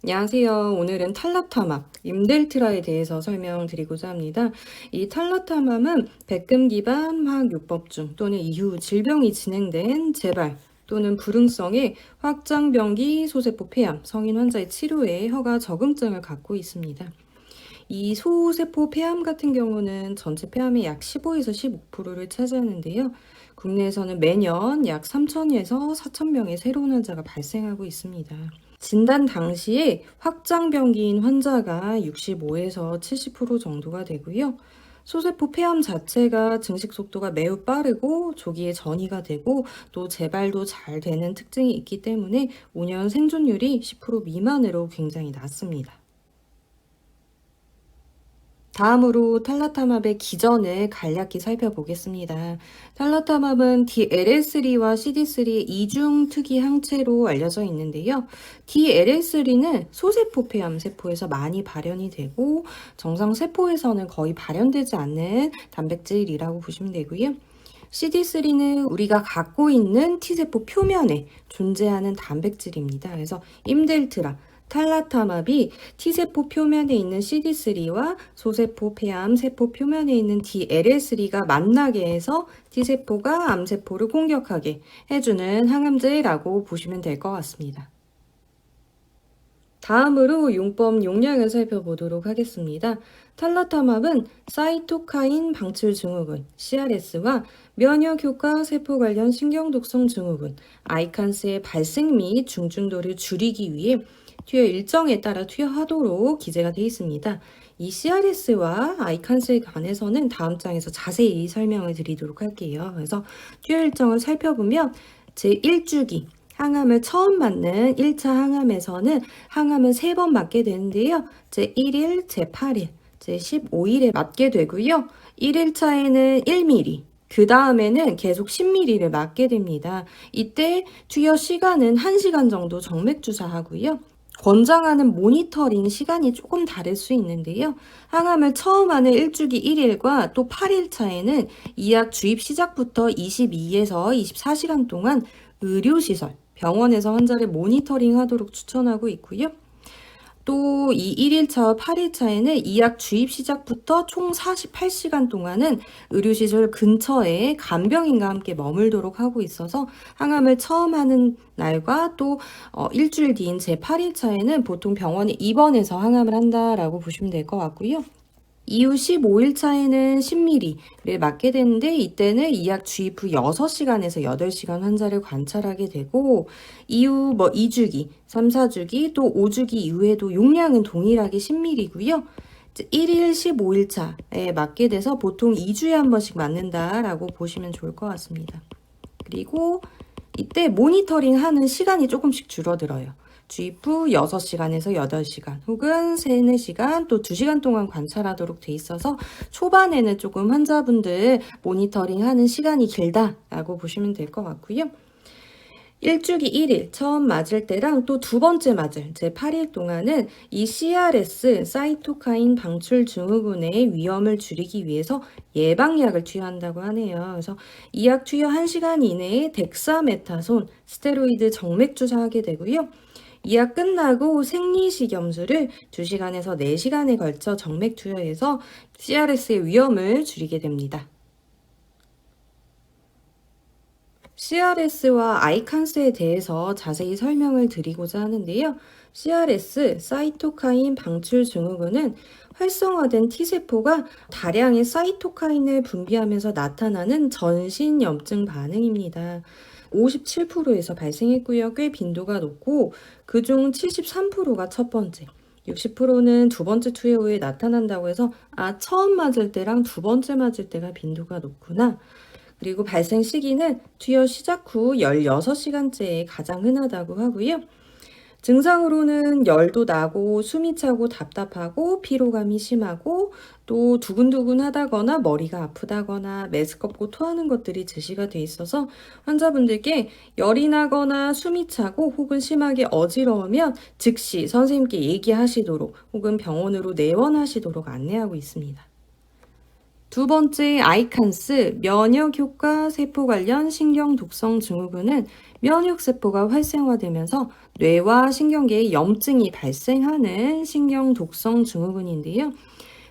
안녕하세요. 오늘은 탈라타맘, 임델트라에 대해서 설명드리고자 합니다. 이 탈라타맘은 백금 기반 화학요법 중 또는 이후 질병이 진행된 재발 또는 불응성의 확장병기 소세포 폐암 성인 환자의 치료에 허가 적응증을 갖고 있습니다. 이 소세포 폐암 같은 경우는 전체 폐암의 약 15에서 15%를 차지하는데요. 국내에서는 매년 약 3,000에서 4,000명의 새로운 환자가 발생하고 있습니다. 진단 당시에 확장병기인 환자가 65에서 70% 정도가 되고요. 소세포 폐암 자체가 증식 속도가 매우 빠르고 조기에 전이가 되고 또 재발도 잘 되는 특징이 있기 때문에 5년 생존율이 10% 미만으로 굉장히 낮습니다. 다음으로 탈라타맙의 기전을 간략히 살펴보겠습니다. 탈라타맙은 DLL3와 CD3의 이중 특이 항체로 알려져 있는데요. DLL3는 소세포 폐암 세포에서 많이 발현이 되고 정상 세포에서는 거의 발현되지 않는 단백질이라고 보시면 되고요. CD3는 우리가 갖고 있는 T세포 표면에 존재하는 단백질입니다. 그래서 임델트라, 탈라타맙이 T세포 표면에 있는 CD3와 소세포 폐암 세포 표면에 있는 DLL3가 만나게 해서 T세포가 암세포를 공격하게 해주는 항암제라고 보시면 될 것 같습니다. 다음으로 용법 용량을 살펴보도록 하겠습니다. 탈라타맙은 사이토카인 방출 증후군 CRS와 면역효과 세포 관련 신경독성 증후군 아이칸스의 발생 및 중증도를 줄이기 위해 투여 일정에 따라 투여하도록 기재가 되어 있습니다. 이 CRS와 아이칸스에 관해서는 다음 장에서 자세히 설명을 드리도록 할게요. 그래서 투여 일정을 살펴보면 제1주기 항암을 처음 맞는 1차 항암에서는 항암을 3번 맞게 되는데요. 제1일, 제8일, 제15일에 맞게 되고요. 1일차에는 1mm, 그 다음에는 계속 10mm를 맞게 됩니다. 이때 투여 시간은 1시간 정도 정맥 주사하고요. 권장하는 모니터링 시간이 조금 다를 수 있는데요. 항암을 처음 하는 1주기 1일과 또 8일차에는 이 약 주입 시작부터 22에서 24시간 동안 의료시설, 병원에서 환자를 모니터링 하도록 추천하고 있고요. 또 이 1일차와 8일차에는 이 약 주입 시작부터 총 48시간 동안은 의료시설 근처에 간병인과 함께 머물도록 하고 있어서 항암을 처음 하는 날과 또 일주일 뒤인 제8일차에는 보통 병원에 입원해서 항암을 한다라고 보시면 될 것 같고요. 이후 15일차에는 10mm를 맞게 되는데 이때는 이 약 주입 후 6시간에서 8시간 환자를 관찰하게 되고 이후 2주기, 3, 4주기 또 5주기 이후에도 용량은 동일하게 10mm고요. 1일 15일차에 맞게 돼서 보통 2주에 한 번씩 맞는다라고 보시면 좋을 것 같습니다. 그리고 이때 모니터링 하는 시간이 조금씩 줄어들어요. 주입 후 6시간에서 8시간 혹은 3, 4시간 또 2시간 동안 관찰하도록 돼 있어서 초반에는 조금 환자분들 모니터링 하는 시간이 길다라고 보시면 될 것 같고요. 1주기 1일 처음 맞을 때랑 또 두 번째 맞을 제 8일 동안은 이 CRS 사이토카인 방출 증후군의 위험을 줄이기 위해서 예방약을 투여한다고 하네요. 그래서 이 약 투여 1시간 이내에 덱사메타손 스테로이드 정맥 주사하게 되고요. 이 약 끝나고 생리식염수를 2시간에서 4시간에 걸쳐 정맥 투여해서 CRS의 위험을 줄이게 됩니다. CRS와 아이칸스에 대해서 자세히 설명을 드리고자 하는데요. CRS, 사이토카인 방출 증후군은 활성화된 T세포가 다량의 사이토카인을 분비하면서 나타나는 전신염증 반응입니다. 57%에서 발생했고요. 꽤 빈도가 높고 그중 73%가 첫 번째, 60%는 두 번째 투여 후에 나타난다고 해서 처음 맞을 때랑 두 번째 맞을 때가 빈도가 높구나. 그리고 발생 시기는 투여 시작 후 16시간째에 가장 흔하다고 하고요. 증상으로는 열도 나고 숨이 차고 답답하고 피로감이 심하고 또 두근두근하다거나 머리가 아프다거나 메스껍고 토하는 것들이 제시가 돼 있어서 환자분들께 열이 나거나 숨이 차고 혹은 심하게 어지러우면 즉시 선생님께 얘기하시도록 혹은 병원으로 내원하시도록 안내하고 있습니다. 두 번째 아이칸스 면역 효과 세포 관련 신경 독성 증후군은 면역 세포가 활성화되면서 뇌와 신경계에 염증이 발생하는 신경 독성 증후군인데요.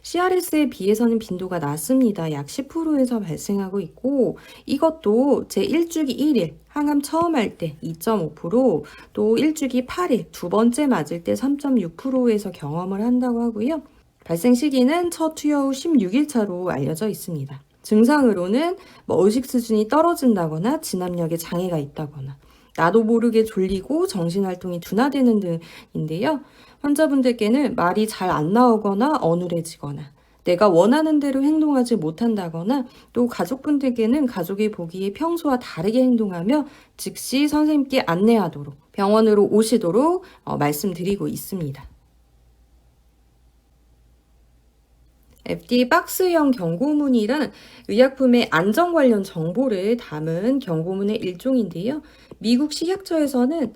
CRS에 비해서는 빈도가 낮습니다. 약 10%에서 발생하고 있고 이것도 제 1주기 1일 항암 처음 할 때 2.5%, 또 1주기 8일 두 번째 맞을 때 3.6%에서 경험을 한다고 하고요. 발생 시기는 첫 투여 후 16일 차로 알려져 있습니다. 증상으로는 의식 수준이 떨어진다거나 진압력에 장애가 있다거나 나도 모르게 졸리고 정신활동이 둔화되는 등인데요. 환자분들께는 말이 잘 안 나오거나 어눌해지거나 내가 원하는 대로 행동하지 못한다거나 또 가족분들께는 가족이 보기에 평소와 다르게 행동하며 즉시 선생님께 안내하도록 병원으로 오시도록 말씀드리고 있습니다. FDA 박스형 경고문이란 의약품의 안전 관련 정보를 담은 경고문의 일종인데요. 미국 식약처에서는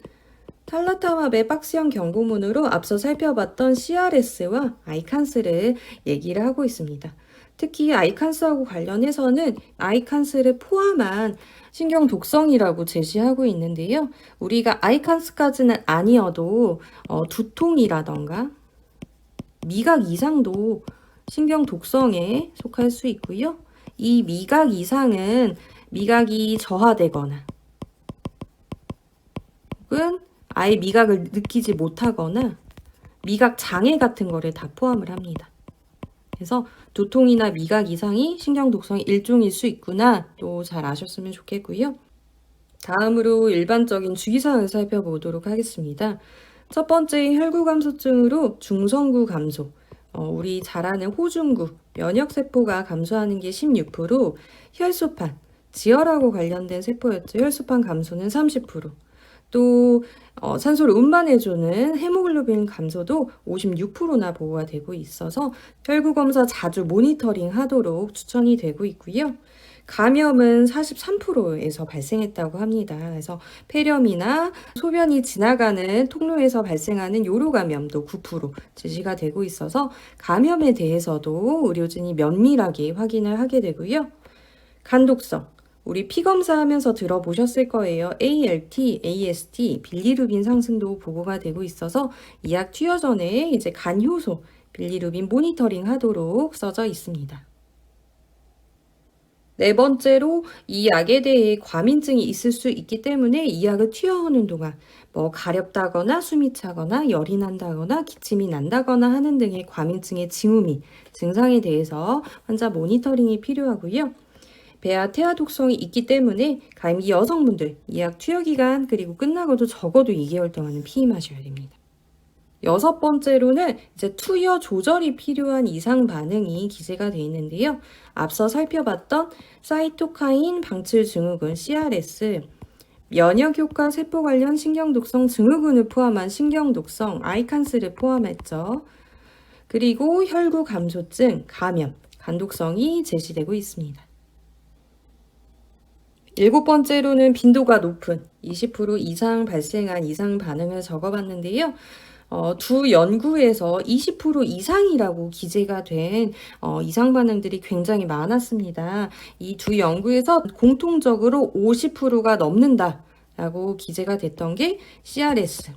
탈라타맙의 박스형 경고문으로 앞서 살펴봤던 CRS와 아이칸스를 얘기를 하고 있습니다. 특히 아이칸스하고 관련해서는 아이칸스를 포함한 신경 독성이라고 제시하고 있는데요. 우리가 아이칸스까지는 아니어도 두통이라던가 미각 이상도 신경 독성에 속할 수 있고요. 이 미각 이상은 미각이 저하되거나 혹은 아예 미각을 느끼지 못하거나 미각 장애 같은 거를 다 포함을 합니다. 그래서 두통이나 미각 이상이 신경 독성의 일종일 수 있구나 또 잘 아셨으면 좋겠고요. 다음으로 일반적인 주기사항을 살펴보도록 하겠습니다. 첫 번째 혈구 감소증으로 중성구 감소, 우리 잘 아는 호중구, 면역세포가 감소하는 게 16%, 혈소판, 지혈하고 관련된 세포였죠. 혈소판 감소는 30%, 또 산소를 운반해주는 헤모글로빈 감소도 56%나 보고가 되고 있어서 혈구 검사 자주 모니터링 하도록 추천이 되고 있고요. 감염은 43%에서 발생했다고 합니다. 그래서 폐렴이나 소변이 지나가는 통로에서 발생하는 요로 감염도 9% 제시가 되고 있어서 감염에 대해서도 의료진이 면밀하게 확인을 하게 되고요. 간독성, 우리 피 검사하면서 들어보셨을 거예요. ALT, AST, 빌리루빈 상승도 보고가 되고 있어서 이 약 투여 전에 이제 간 효소, 빌리루빈 모니터링 하도록 써져 있습니다. 네 번째로 이 약에 대해 과민증이 있을 수 있기 때문에 이 약을 투여하는 동안 가렵다거나 숨이 차거나 열이 난다거나 기침이 난다거나 하는 등의 과민증의 징후미, 증상에 대해서 환자 모니터링이 필요하고요. 배아 태아 독성이 있기 때문에 가임기 여성분들 이 약 투여 기간 그리고 끝나고도 적어도 2개월 동안은 피임하셔야 됩니다. 여섯 번째로는 이제 투여 조절이 필요한 이상 반응이 기재가 되어 있는데요. 앞서 살펴봤던 사이토카인 방출 증후군 CRS, 면역 효과 세포 관련 신경 독성 증후군을 포함한 신경 독성 아이칸스를 포함했죠. 그리고 혈구 감소증, 감염, 간독성이 제시되고 있습니다. 일곱 번째로는 빈도가 높은 20% 이상 발생한 이상 반응을 적어봤는데요. 두 연구에서 20% 이상이라고 기재가 된 이상 반응들이 굉장히 많았습니다. 이 두 연구에서 공통적으로 50%가 넘는다라고 기재가 됐던 게 CRS,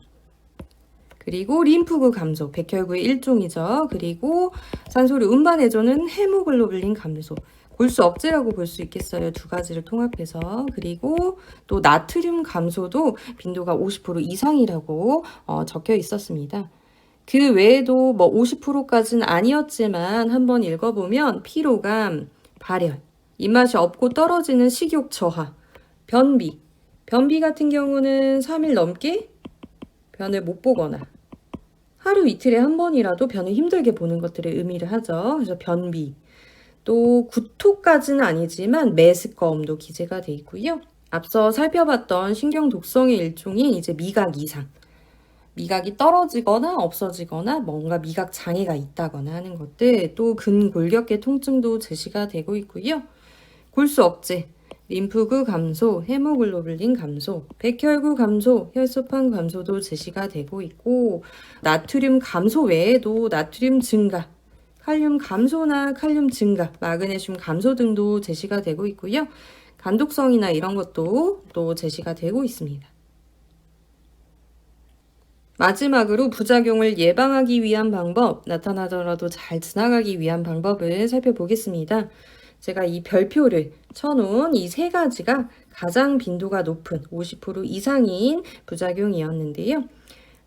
그리고 림프구 감소, 백혈구의 일종이죠. 그리고 산소를 운반해주는 헤모글로빈 감소, 골수 억제라고 볼 수 있겠어요. 두 가지를 통합해서. 그리고 또 나트륨 감소도 빈도가 50% 이상이라고 적혀 있었습니다. 그 외에도 50%까지는 아니었지만 한번 읽어보면 피로감, 발열, 입맛이 없고 떨어지는 식욕 저하, 변비 같은 경우는 3일 넘게 변을 못 보거나 하루 이틀에 한 번이라도 변을 힘들게 보는 것들을 의미를 하죠. 그래서 변비, 또 구토까지는 아니지만 메스꺼움도 기재가 돼 있고요. 앞서 살펴봤던 신경 독성의 일종인 이제 미각 이상, 미각이 떨어지거나 없어지거나 뭔가 미각 장애가 있다거나 하는 것들, 또 근골격계 통증도 제시가 되고 있고요. 골수 억제, 림프구 감소, 헤모글로빈 감소, 백혈구 감소, 혈소판 감소도 제시가 되고 있고 나트륨 감소 외에도 나트륨 증가, 칼륨 감소나 칼륨 증가, 마그네슘 감소 등도 제시가 되고 있고요. 간독성이나 이런 것도 또 제시가 되고 있습니다. 마지막으로 부작용을 예방하기 위한 방법, 나타나더라도 잘 지나가기 위한 방법을 살펴보겠습니다. 제가 이 별표를 쳐놓은 이 세 가지가 가장 빈도가 높은 50% 이상인 부작용이었는데요.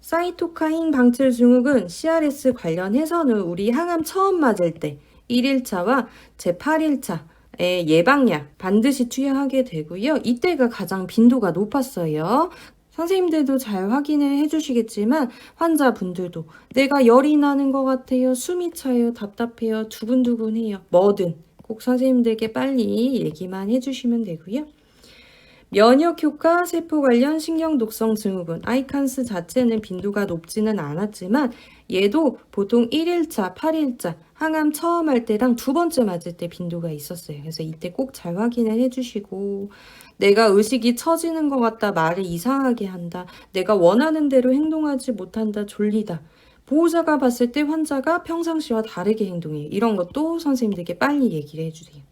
사이토카인 방출 증후군 CRS 관련해서는 우리 항암 처음 맞을 때 1일차와 제8일차의 예방약 반드시 투여하게 되고요. 이때가 가장 빈도가 높았어요. 선생님들도 잘 확인을 해주시겠지만 환자분들도 내가 열이 나는 것 같아요, 숨이 차요, 답답해요, 두근두근해요, 뭐든 꼭 선생님들께 빨리 얘기만 해주시면 되고요. 면역효과 세포 관련 신경독성 증후군 아이칸스 자체는 빈도가 높지는 않았지만 얘도 보통 1일차, 8일차 항암 처음 할 때랑 두 번째 맞을 때 빈도가 있었어요. 그래서 이때 꼭 잘 확인을 해주시고 내가 의식이 처지는 것 같다, 말을 이상하게 한다, 내가 원하는 대로 행동하지 못한다, 졸리다, 보호자가 봤을 때 환자가 평상시와 다르게 행동해요. 이런 것도 선생님들께 빨리 얘기를 해주세요.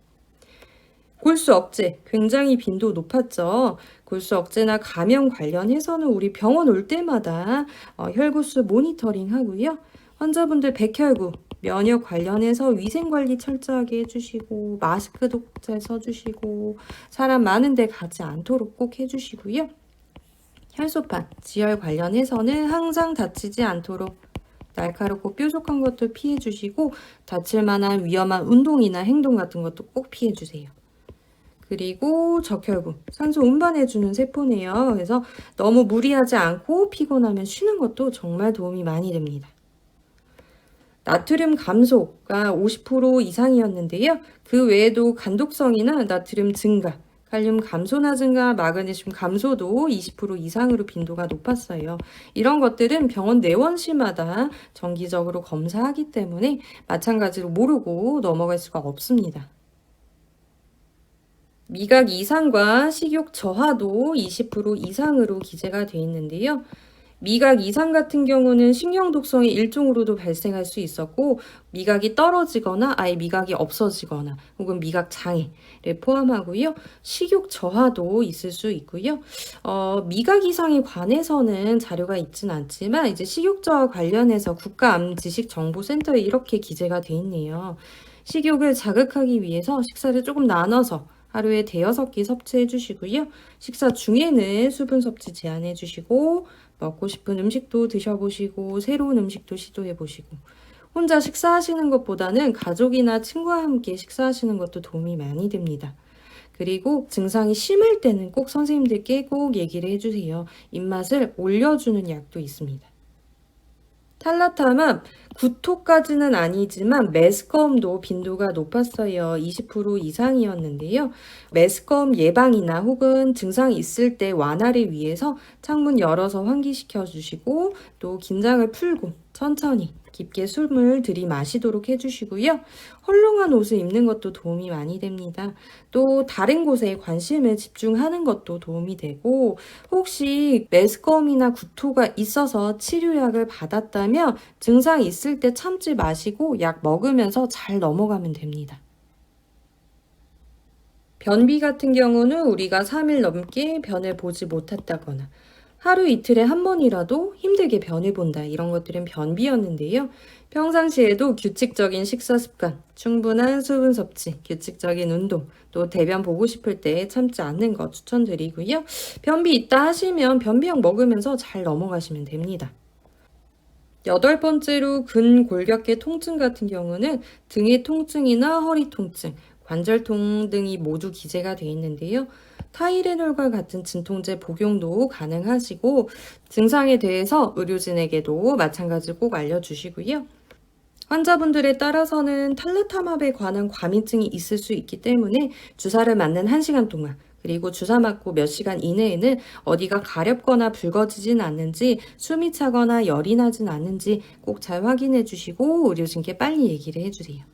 골수 억제 굉장히 빈도 높았죠. 골수 억제나 감염 관련해서는 우리 병원 올 때마다 혈구수 모니터링 하고요. 환자분들 백혈구, 면역 관련해서 위생관리 철저하게 해주시고 마스크도 꼭 잘 써주시고 사람 많은 데 가지 않도록 꼭 해주시고요. 혈소판, 지혈 관련해서는 항상 다치지 않도록 날카롭고 뾰족한 것도 피해주시고 다칠 만한 위험한 운동이나 행동 같은 것도 꼭 피해주세요. 그리고 적혈구, 산소 운반해주는 세포네요. 그래서 너무 무리하지 않고 피곤하면 쉬는 것도 정말 도움이 많이 됩니다. 나트륨 감소가 50% 이상이었는데요. 그 외에도 간독성이나 나트륨 증가, 칼륨 감소나 증가, 마그네슘 감소도 20% 이상으로 빈도가 높았어요. 이런 것들은 병원 내원실마다 정기적으로 검사하기 때문에 마찬가지로 모르고 넘어갈 수가 없습니다. 미각 이상과 식욕 저하도 20% 이상으로 기재가 되어 있는데요. 미각 이상 같은 경우는 신경독성의 일종으로도 발생할 수 있었고 미각이 떨어지거나 아예 미각이 없어지거나 혹은 미각 장애를 포함하고요. 식욕 저하도 있을 수 있고요. 미각 이상에 관해서는 자료가 있진 않지만 이제 식욕 저하 관련해서 국가암지식정보센터에 이렇게 기재가 되어 있네요. 식욕을 자극하기 위해서 식사를 조금 나눠서 하루에 5-6끼 섭취해 주시고요. 식사 중에는 수분 섭취 제한해 주시고 먹고 싶은 음식도 드셔보시고 새로운 음식도 시도해 보시고 혼자 식사하시는 것보다는 가족이나 친구와 함께 식사하시는 것도 도움이 많이 됩니다. 그리고 증상이 심할 때는 꼭 선생님들께 꼭 얘기를 해주세요. 입맛을 올려주는 약도 있습니다. 탈라타만 구토까지는 아니지만 메스꺼움도 빈도가 높았어요. 20% 이상이었는데요. 메스꺼움 예방이나 혹은 증상이 있을 때 완화를 위해서 창문 열어서 환기시켜 주시고 또 긴장을 풀고 천천히 깊게 숨을 들이마시도록 해주시고요. 헐렁한 옷을 입는 것도 도움이 많이 됩니다. 또 다른 곳에 관심을 집중하는 것도 도움이 되고 혹시 메스꺼움이나 구토가 있어서 치료약을 받았다면 증상이 있을 때 참지 마시고 약 먹으면서 잘 넘어가면 됩니다. 변비 같은 경우는 우리가 3일 넘게 변을 보지 못했다거나 하루 이틀에 한 번이라도 힘들게 변을 본다. 이런 것들은 변비였는데요. 평상시에도 규칙적인 식사 습관, 충분한 수분 섭취, 규칙적인 운동, 또 대변 보고 싶을 때 참지 않는 거 추천드리고요. 변비 있다 하시면 변비약 먹으면서 잘 넘어가시면 됩니다. 8번째로 근골격계 통증 같은 경우는 등의 통증이나 허리 통증, 관절통 등이 모두 기재가 되어 있는데요. 타이레놀과 같은 진통제 복용도 가능하시고 증상에 대해서 의료진에게도 마찬가지로 꼭 알려주시고요. 환자분들에 따라서는 탈라타맙에 관한 과민증이 있을 수 있기 때문에 주사를 맞는 1시간 동안 그리고 주사 맞고 몇 시간 이내에는 어디가 가렵거나 붉어지진 않는지 숨이 차거나 열이 나진 않는지 꼭 잘 확인해 주시고 의료진께 빨리 얘기를 해주세요.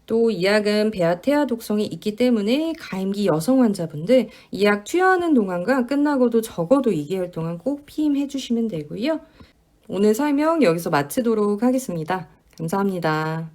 또 이 약은 베아테아 독성이 있기 때문에 가임기 여성 환자분들 이 약 투여하는 동안과 끝나고도 적어도 2개월 동안 꼭 피임해 주시면 되고요. 오늘 설명 여기서 마치도록 하겠습니다. 감사합니다.